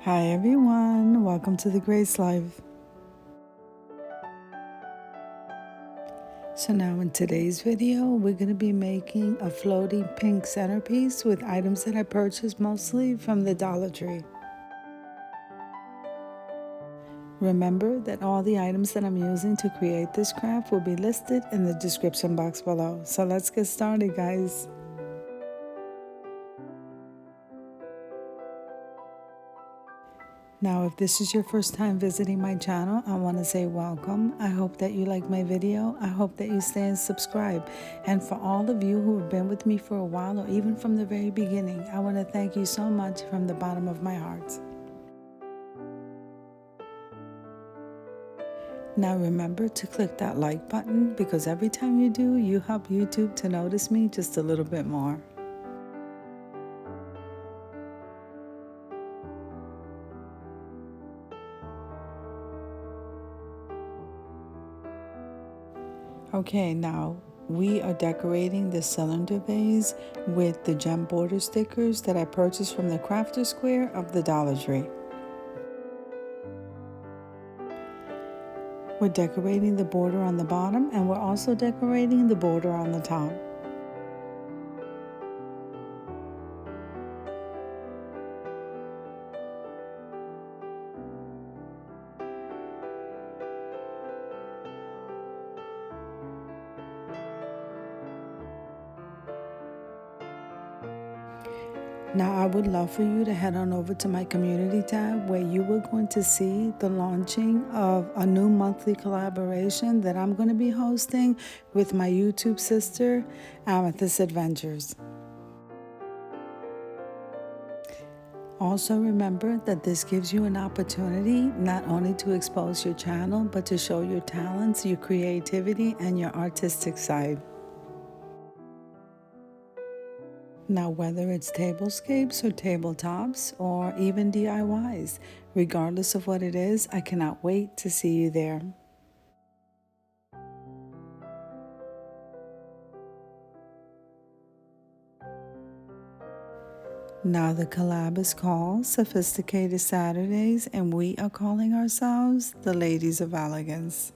Hi everyone, welcome to the Grace Life. So now in today's video, we're going to be making a floating pink centerpiece with items that I purchased mostly from the Dollar Tree. Remember that all the items that I'm using to create this craft will be listed in the description box below. So let's get started, guys. Now, if this is your first time visiting my channel, I want to say welcome. I hope that you like my video. I hope that you stay and subscribe. And for all of you who have been with me for a while or even from the very beginning, I want to thank you so much from the bottom of my heart. Now remember to click that like button because every time you do, you help YouTube to notice me just a little bit more. Okay, now we are decorating the cylinder vase with the gem border stickers that I purchased from the Crafter Square of the Dollar Tree. We're decorating the border on the bottom and we're also decorating the border on the top. Now I would love for you to head on over to my community tab where you are going to see the launching of a new monthly collaboration that I'm going to be hosting with my YouTube sister, Amethyst Adventures. Also remember that this gives you an opportunity not only to expose your channel, but to show your talents, your creativity, and your artistic side. Now, whether it's tablescapes or tabletops or even DIYs, regardless of what it is, I cannot wait to see you there. Now the collab is called Sophisticated Saturdays, and we are calling ourselves the Ladies of Elegance.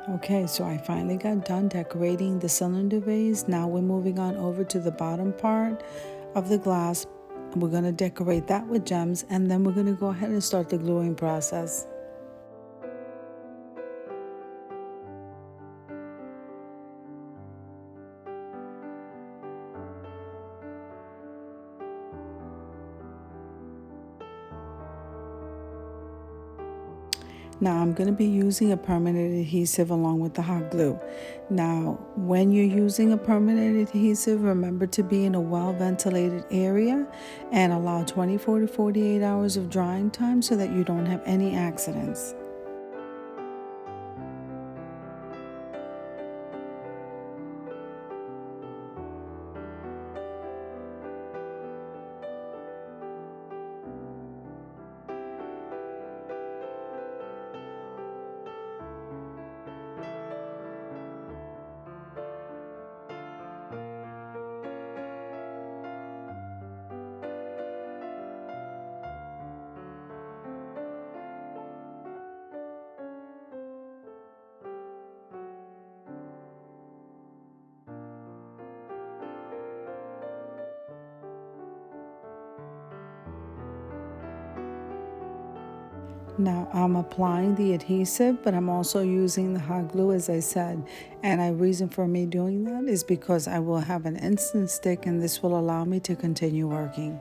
Okay, so I finally got done decorating the cylinder vase. Now we're moving on over to the bottom part of the glass. We're going to decorate that with gems, and then we're going to go ahead and start the gluing process. Now I'm going to be using a permanent adhesive along with the hot glue. Now, when you're using a permanent adhesive, remember to be in a well ventilated area and allow 24 to 48 hours of drying time so that you don't have any accidents. Now I'm applying the adhesive, but I'm also using the hot glue as I said. And the reason for me doing that is because I will have an instant stick and this will allow me to continue working.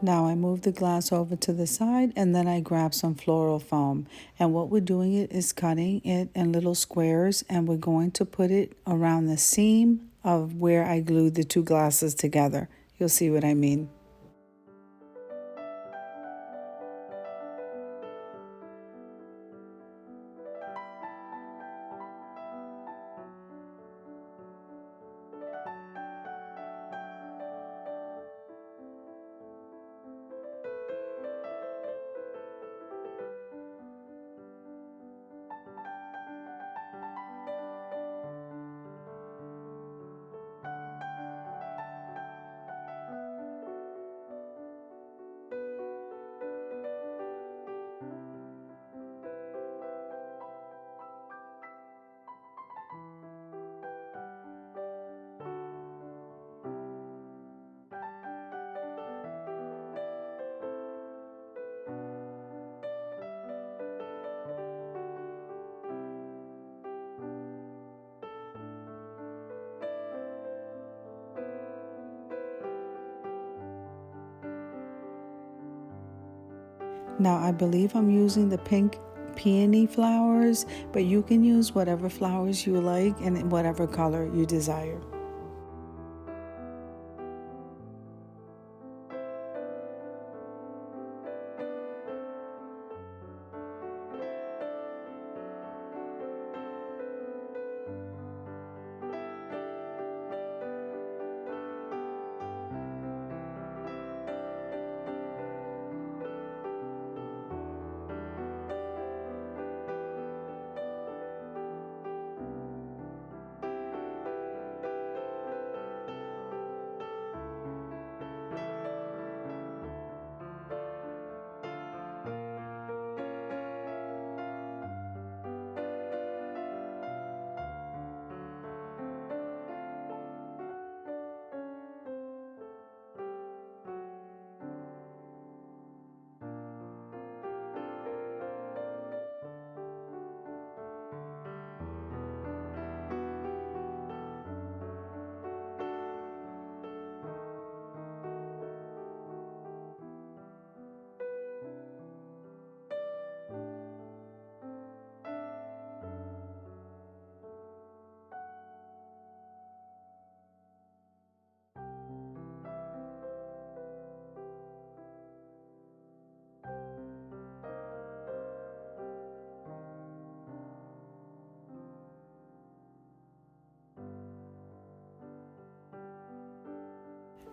Now I move the glass over to the side and then I grab some floral foam. And what we're doing is cutting it in little squares and we're going to put it around the seam of where I glued the two glasses together. You'll see what I mean. Now I believe I'm using the pink peony flowers, but you can use whatever flowers you like and in whatever color you desire.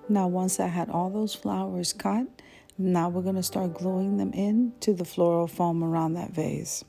Now, once I had all those flowers cut, now we're going to start gluing them in to the floral foam around that vase.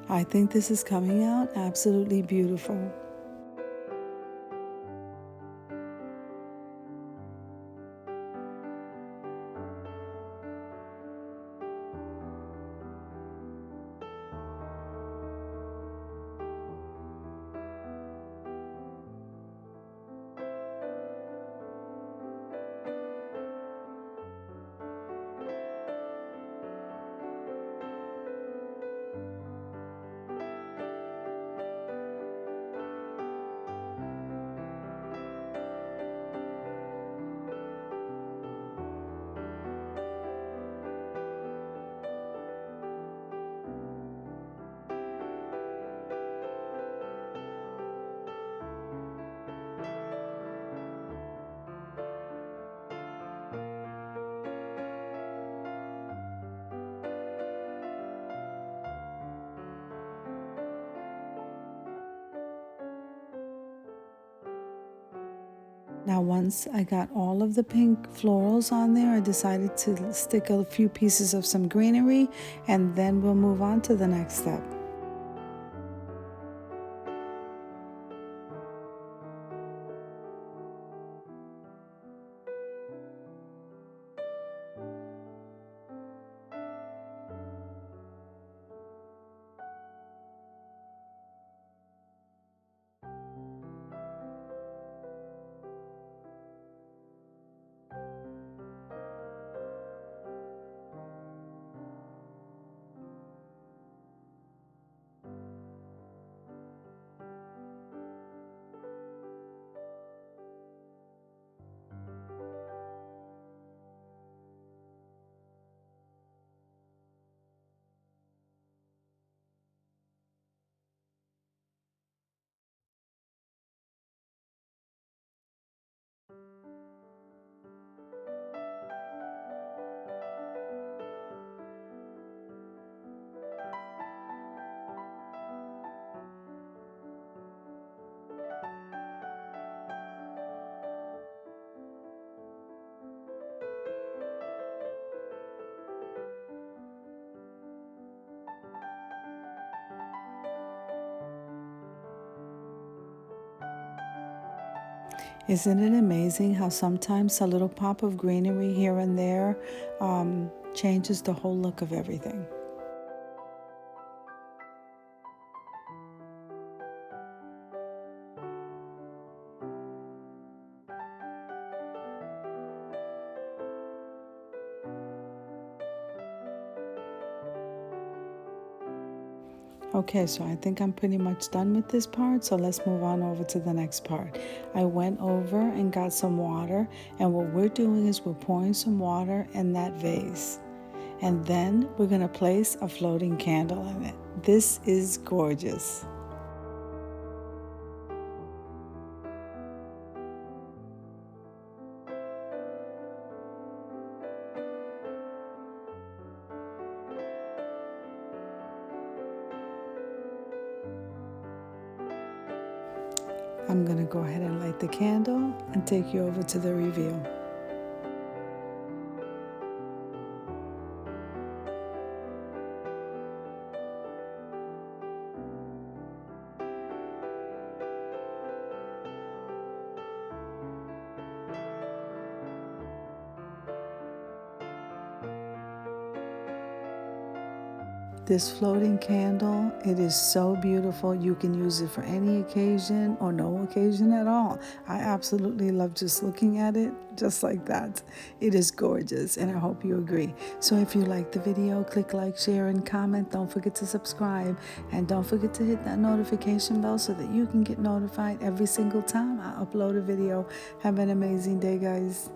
I think this is coming out absolutely beautiful. Now, once I got all of the pink florals on there, I decided to stick a few pieces of some greenery, and then we'll move on to the next step. Isn't it amazing how sometimes a little pop of greenery here and there changes the whole look of everything? Okay, so I think I'm pretty much done with this part, so let's move on over to the next part. I went over and got some water, and what we're doing is we're pouring some water in that vase. And then we're going to place a floating candle in it. This is gorgeous. I'm going to go ahead and light the candle and take you over to the reveal. This floating candle, it is so beautiful. You can use it for any occasion or no occasion at all. I absolutely love just looking at it just like that. It is gorgeous, and I hope you agree. So if you like the video, click like, share, and comment. Don't forget to subscribe, and don't forget to hit that notification bell so that you can get notified every single time I upload a video. Have an amazing day, guys.